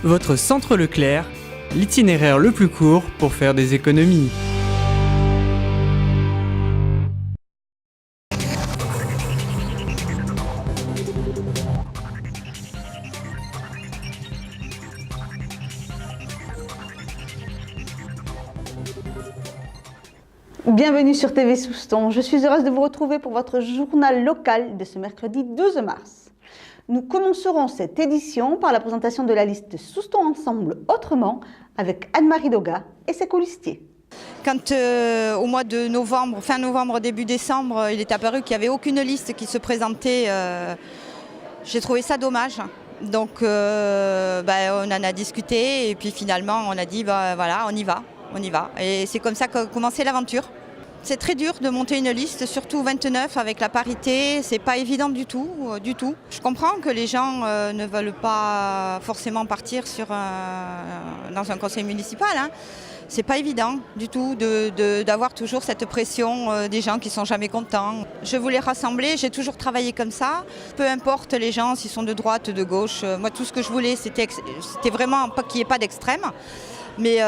Votre centre Leclerc, l'itinéraire le plus court pour faire des économies. Bienvenue sur TV Souston. Je suis heureuse de vous retrouver pour votre journal local de ce mercredi 12 mars. Nous commencerons cette édition par la présentation de la liste Souston Ensemble Autrement avec Anne-Marie Doga et ses colistiers. Quand au mois de novembre, fin novembre, début décembre, il est apparu qu'il n'y avait aucune liste qui se présentait, j'ai trouvé ça dommage. Donc on en a discuté et puis finalement on a dit voilà, on y va. Et c'est comme ça qu'a commencé l'aventure. C'est très dur de monter une liste, surtout 29 avec la parité, c'est pas évident du tout. Je comprends que les gens ne veulent pas forcément partir dans un conseil municipal. C'est pas évident du tout d'avoir toujours cette pression des gens qui sont jamais contents. Je voulais rassembler, j'ai toujours travaillé comme ça. Peu importe les gens, s'ils sont de droite, de gauche. Moi, tout ce que je voulais, c'était vraiment pas qu'il n'y ait pas d'extrême. Mais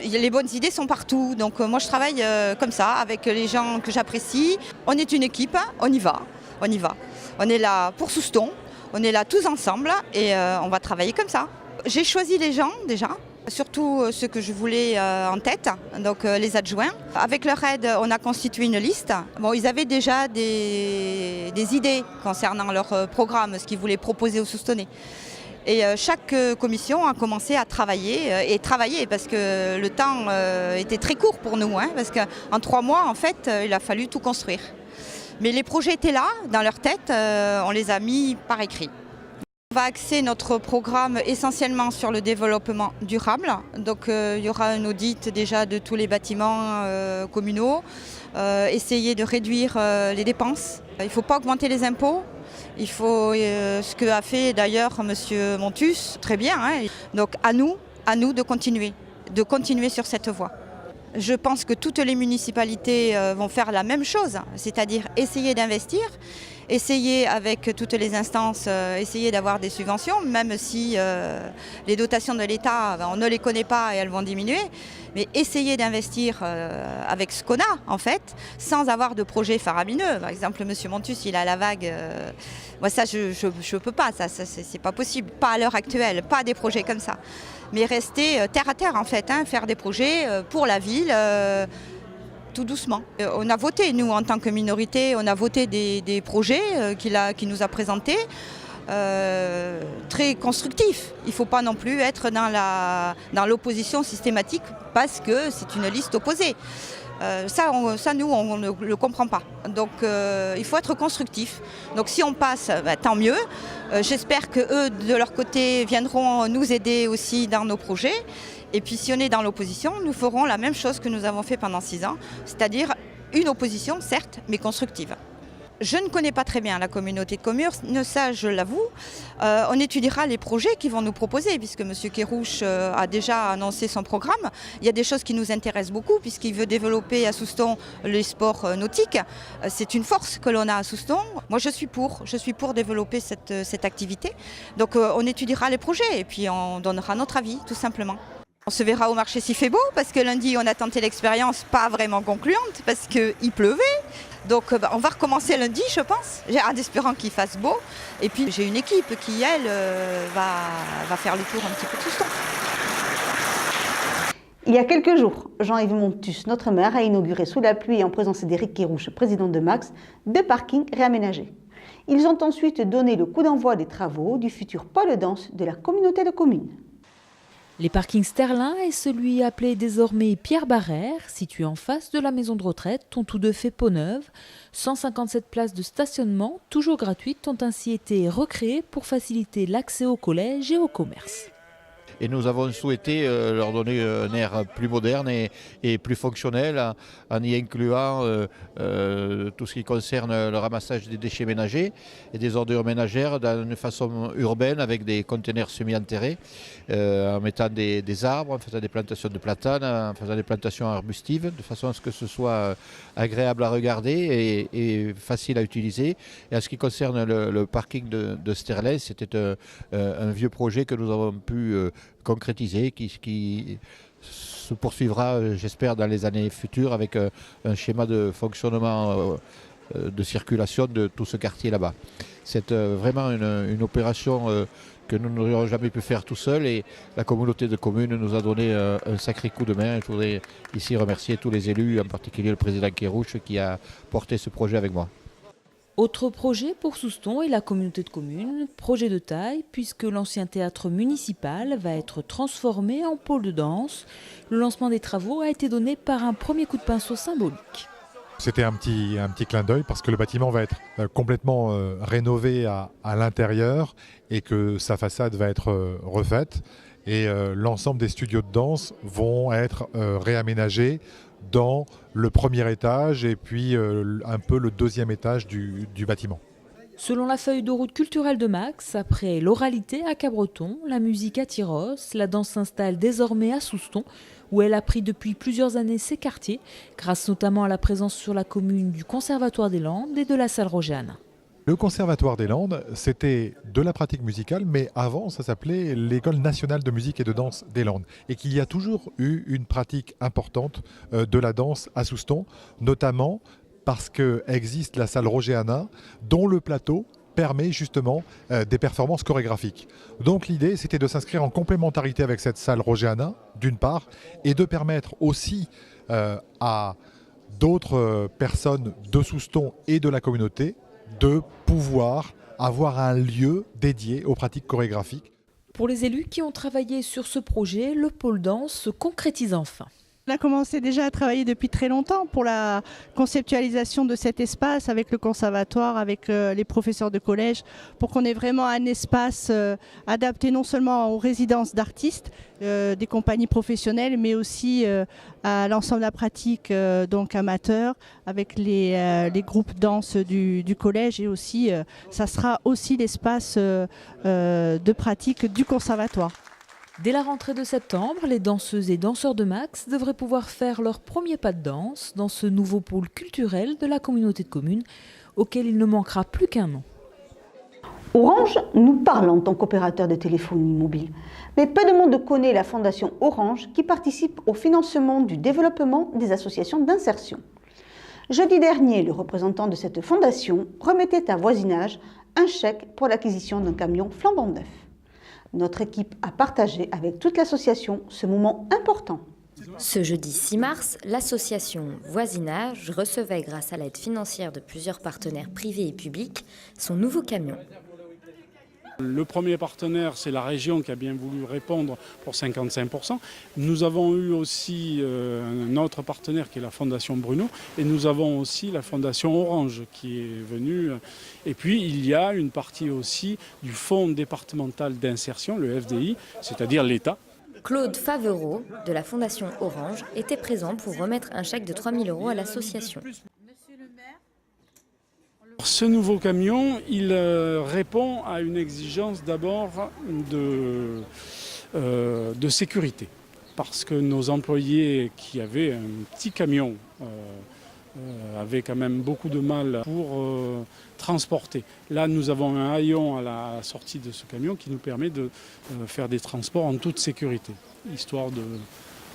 les bonnes idées sont partout. Donc moi, je travaille comme ça, avec les gens que j'apprécie. On est une équipe, on y va. On est là pour Souston, on est là tous ensemble et on va travailler comme ça. J'ai choisi les gens déjà. Surtout ceux que je voulais en tête, donc les adjoints. Avec leur aide, on a constitué une liste. Bon, ils avaient déjà des idées concernant leur programme, ce qu'ils voulaient proposer aux Soustonnais. Et chaque commission a commencé à travailler parce que le temps était très court pour nous, parce qu'en 3 mois, en fait, il a fallu tout construire. Mais les projets étaient là, dans leur tête, on les a mis par écrit. On va axer notre programme essentiellement sur le développement durable. Donc il y aura un audit déjà de tous les bâtiments communaux, essayer de réduire les dépenses. Il ne faut pas augmenter les impôts. Il faut ce que a fait d'ailleurs M. Montus, très bien. Donc à nous de continuer sur cette voie. Je pense que toutes les municipalités vont faire la même chose, c'est-à-dire essayer d'investir, essayer avec toutes les instances, essayer d'avoir des subventions, même si les dotations de l'État, on ne les connaît pas et elles vont diminuer, mais essayer d'investir avec ce qu'on a en fait, sans avoir de projet faramineux. Par exemple, M. Montus, il a la vague, moi ça je ne peux pas, ça c'est pas possible, pas à l'heure actuelle, pas des projets comme ça. Mais rester terre à terre en fait, faire des projets pour la ville, tout doucement. On a voté, nous en tant que minorité, on a voté des projets qu'il nous a présentés, très constructifs. Il ne faut pas non plus être dans l'opposition systématique parce que c'est une liste opposée. Ça, nous, on ne le comprend pas. Donc, il faut être constructif. Donc, si on passe, tant mieux. J'espère qu'eux, de leur côté, viendront nous aider aussi dans nos projets. Et puis, si on est dans l'opposition, nous ferons la même chose que nous avons fait pendant 6 ans, c'est-à-dire une opposition, certes, mais constructive. Je ne connais pas très bien la communauté de communes, ça je l'avoue. On étudiera les projets qu'ils vont nous proposer, puisque M. Kérouche a déjà annoncé son programme. Il y a des choses qui nous intéressent beaucoup, puisqu'il veut développer à Souston les sports nautiques. C'est une force que l'on a à Souston. Moi je suis pour développer cette activité. Donc on étudiera les projets et puis on donnera notre avis, tout simplement. On se verra au marché s'il fait beau, parce que lundi on a tenté l'expérience, pas vraiment concluante, parce qu'il pleuvait. Donc on va recommencer lundi, je pense, en espérant qu'il fasse beau. Et puis j'ai une équipe qui, elle, va faire le tour un petit peu de Souston. Il y a quelques jours, Jean-Yves Montus, notre maire, a inauguré sous la pluie et en présence d'Éric Kérouche, président de Max, 2 parkings réaménagés. Ils ont ensuite donné le coup d'envoi des travaux du futur pôle danse de la communauté de communes. Les parkings Sterlin et celui appelé désormais Pierre Barrère, situé en face de la maison de retraite, ont tous deux fait peau neuve. 157 places de stationnement, toujours gratuites, ont ainsi été recréées pour faciliter l'accès au collège et au commerce. et nous avons souhaité leur donner un air plus moderne et plus fonctionnel en y incluant tout ce qui concerne le ramassage des déchets ménagers et des ordures ménagères d'une façon urbaine avec des conteneurs semi-enterrés, en mettant des arbres, en faisant des plantations de platanes, en faisant des plantations arbustives, de façon à ce que ce soit agréable à regarder et facile à utiliser. Et en ce qui concerne le parking de Sterlès, c'était un vieux projet que nous avons pu concrétiser, qui se poursuivra, j'espère, dans les années futures avec un schéma de fonctionnement de circulation de tout ce quartier là-bas. C'est vraiment une opération que nous n'aurions jamais pu faire tout seul et la communauté de communes nous a donné un sacré coup de main. Je voudrais ici remercier tous les élus, en particulier le président Kérouche qui a porté ce projet avec moi. Autre projet pour Souston et la communauté de communes, projet de taille puisque l'ancien théâtre municipal va être transformé en pôle de danse. Le lancement des travaux a été donné par un premier coup de pinceau symbolique. C'était un petit clin d'œil parce que le bâtiment va être complètement rénové à l'intérieur et que sa façade va être refaite. Et l'ensemble des studios de danse vont être réaménagés dans le premier étage et puis un peu le deuxième étage du bâtiment. Selon la feuille de route culturelle de Max, après l'oralité à Cabreton, la musique à Tyros, la danse s'installe désormais à Souston, où elle a pris depuis plusieurs années ses quartiers, grâce notamment à la présence sur la commune du Conservatoire des Landes et de la salle Roger-Hanin. Le Conservatoire des Landes, c'était de la pratique musicale, mais avant, ça s'appelait l'École nationale de musique et de danse des Landes. Et qu'il y a toujours eu une pratique importante de la danse à Souston, notamment parce qu'existe la salle Roger-Hanin, dont le plateau permet justement des performances chorégraphiques. Donc l'idée, c'était de s'inscrire en complémentarité avec cette salle Roger-Hanin, d'une part, et de permettre aussi à d'autres personnes de Souston et de la communauté de pouvoir avoir un lieu dédié aux pratiques chorégraphiques. Pour les élus qui ont travaillé sur ce projet, le pôle danse se concrétise enfin. On a commencé déjà à travailler depuis très longtemps pour la conceptualisation de cet espace avec le conservatoire, avec les professeurs de collège, pour qu'on ait vraiment un espace adapté non seulement aux résidences d'artistes, des compagnies professionnelles, mais aussi à l'ensemble de la pratique donc amateur, avec les groupes danse du collège, et aussi ça sera aussi l'espace de pratique du conservatoire. Dès la rentrée de septembre, les danseuses et danseurs de Max devraient pouvoir faire leur premier pas de danse dans ce nouveau pôle culturel de la communauté de communes, auquel il ne manquera plus qu'un nom. Orange nous parle en tant qu'opérateur de téléphonie mobile, mais peu de monde connaît la fondation Orange qui participe au financement du développement des associations d'insertion. Jeudi dernier, le représentant de cette fondation remettait à Voisinage un chèque pour l'acquisition d'un camion flambant neuf. Notre équipe a partagé avec toute l'association ce moment important. Ce jeudi 6 mars, l'association Voisinage recevait, grâce à l'aide financière de plusieurs partenaires privés et publics, son nouveau camion. Le premier partenaire, c'est la région qui a bien voulu répondre pour 55%. Nous avons eu aussi un autre partenaire qui est la Fondation Bruno, et nous avons aussi la Fondation Orange qui est venue. Et puis il y a une partie aussi du Fonds départemental d'insertion, le FDI, c'est-à-dire l'État. Claude Favereau, de la Fondation Orange, était présent pour remettre un chèque de 3 000 € à l'association. Ce nouveau camion, il répond à une exigence d'abord de sécurité. Parce que nos employés qui avaient un petit camion avaient quand même beaucoup de mal pour transporter. Là, nous avons un haillon à la sortie de ce camion qui nous permet de faire des transports en toute sécurité, histoire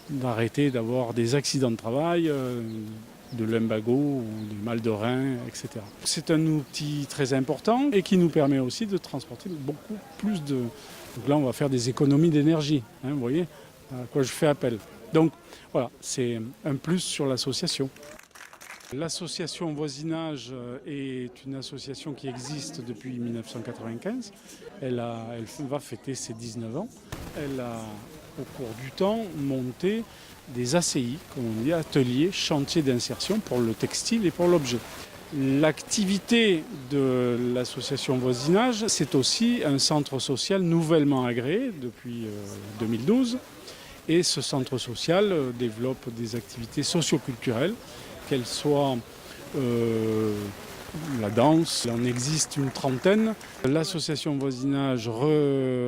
d'arrêter d'avoir des accidents de travail, de lumbago ou de mal de rein, etc. C'est un outil très important et qui nous permet aussi de transporter beaucoup plus de... Donc là, on va faire des économies d'énergie, hein, vous voyez à quoi je fais appel. Donc voilà, c'est un plus sur l'association. L'association Voisinage est une association qui existe depuis 1995. Elle va fêter ses 19 ans. Elle a, au cours du temps, monté des ACI, comme on dit, ateliers, chantiers d'insertion pour le textile et pour l'objet. L'activité de l'association Voisinage, c'est aussi un centre social nouvellement agréé depuis 2012. Et ce centre social développe des activités socio-culturelles, qu'elles soient la danse, il en existe une trentaine. L'association Voisinage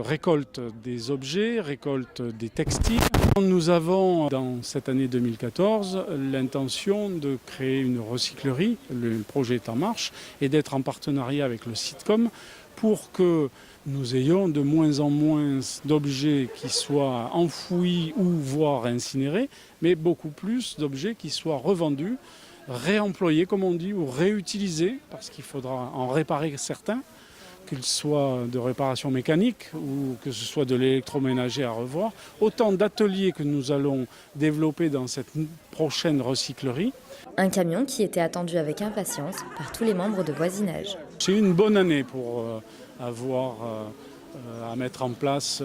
récolte des objets, récolte des textiles. Nous avons, dans cette année 2014, l'intention de créer une recyclerie. Le projet est en marche et d'être en partenariat avec le Sitcom pour que nous ayons de moins en moins d'objets qui soient enfouis ou voire incinérés, mais beaucoup plus d'objets qui soient revendus, réemployés comme on dit, ou réutilisés, parce qu'il faudra en réparer certains, qu'ils soient de réparation mécanique ou que ce soit de l'électroménager à revoir. Autant d'ateliers que nous allons développer dans cette prochaine recyclerie. Un camion qui était attendu avec impatience par tous les membres de Voisinage. C'est une bonne année pour avoir à mettre en place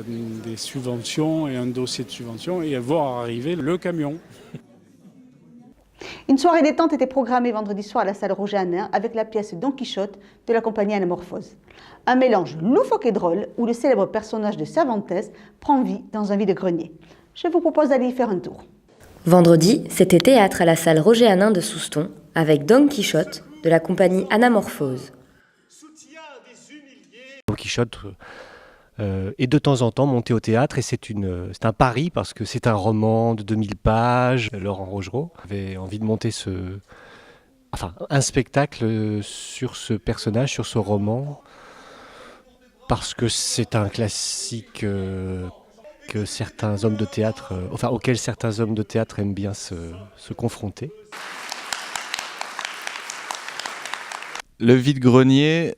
des subventions et un dossier de subvention et à voir arriver le camion. Une soirée détente était programmée vendredi soir à la salle Roger Hanin avec la pièce Don Quichotte de la compagnie Anamorphose. Un mélange loufoque et drôle où le célèbre personnage de Cervantes prend vie dans un vide-grenier. Je vous propose d'aller y faire un tour. Vendredi, c'était théâtre à la salle Roger Hanin de Souston avec Don Quichotte de la compagnie Anamorphose. Don Quichotte est de temps en temps monté au théâtre et c'est un pari parce que c'est un roman de 2000 pages. Laurent Rogerot avait envie de monter un spectacle sur ce personnage, sur ce roman, parce que c'est un classique auquel certains hommes de théâtre aiment bien se confronter. Le vide-grenier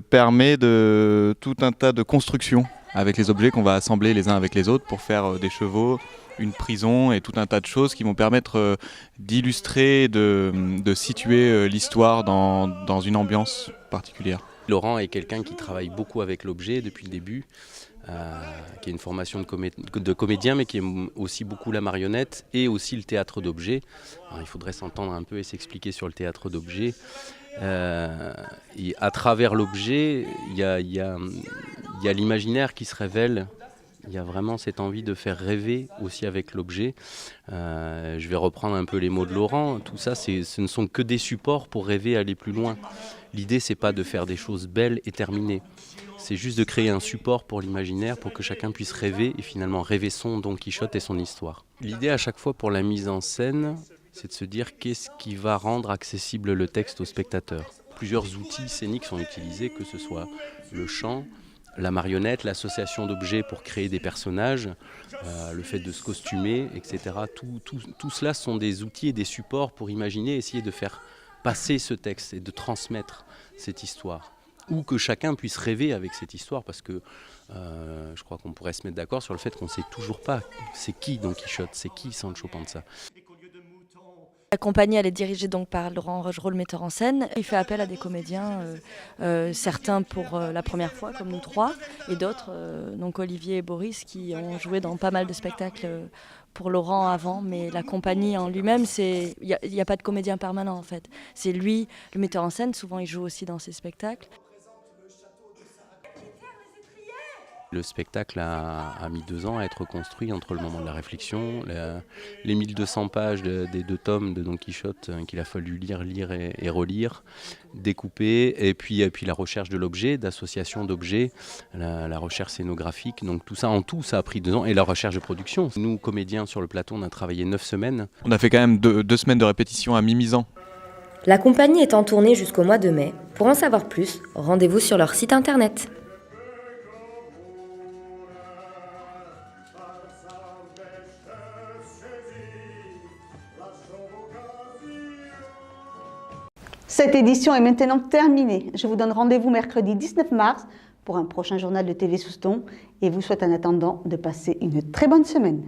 permet de tout un tas de constructions avec les objets qu'on va assembler les uns avec les autres pour faire des chevaux, une prison et tout un tas de choses qui vont permettre d'illustrer, de situer l'histoire dans une ambiance particulière. Laurent est quelqu'un qui travaille beaucoup avec l'objet depuis le début, qui a une formation de comédien mais qui aime aussi beaucoup la marionnette et aussi le théâtre d'objets. Alors, il faudrait s'entendre un peu et s'expliquer sur le théâtre d'objets. Et à travers l'objet, il y a l'imaginaire qui se révèle. Il y a vraiment cette envie de faire rêver aussi avec l'objet. Je vais reprendre un peu les mots de Laurent. Tout ça, ce ne sont que des supports pour rêver, aller plus loin. L'idée, c'est pas de faire des choses belles et terminées. C'est juste de créer un support pour l'imaginaire, pour que chacun puisse rêver et finalement rêver son Don Quichotte et son histoire. L'idée à chaque fois pour la mise en scène, c'est de se dire qu'est-ce qui va rendre accessible le texte au spectateur. Plusieurs outils scéniques sont utilisés, que ce soit le chant, la marionnette, l'association d'objets pour créer des personnages, le fait de se costumer, etc. Tout cela sont des outils et des supports pour imaginer, essayer de faire passer ce texte et de transmettre cette histoire. Ou que chacun puisse rêver avec cette histoire, parce que je crois qu'on pourrait se mettre d'accord sur le fait qu'on ne sait toujours pas c'est qui Don Quichotte, c'est qui Sancho Panza. La compagnie elle est dirigée donc par Laurent Rogerot, le metteur en scène. Il fait appel à des comédiens, certains pour la première fois comme nous trois, et d'autres, donc Olivier et Boris, qui ont joué dans pas mal de spectacles pour Laurent avant. Mais la compagnie en lui-même, il n'y a pas de comédien permanent en fait. C'est lui, le metteur en scène, souvent il joue aussi dans ses spectacles. Le spectacle a mis 2 ans à être construit entre le moment de la réflexion, les 1200 pages des 2 tomes de Don Quichotte qu'il a fallu lire et relire, découper, et puis la recherche de l'objet, d'association d'objets, la recherche scénographique. Donc tout ça en tout, ça a pris 2 ans, et la recherche de production. Nous, comédiens sur le plateau, on a travaillé 9 semaines. On a fait quand même 2 semaines de répétition à mi-misant. La compagnie est en tournée jusqu'au mois de mai. Pour en savoir plus, rendez-vous sur leur site internet. Cette édition est maintenant terminée. Je vous donne rendez-vous mercredi 19 mars pour un prochain journal de TV Souston et vous souhaite en attendant de passer une très bonne semaine.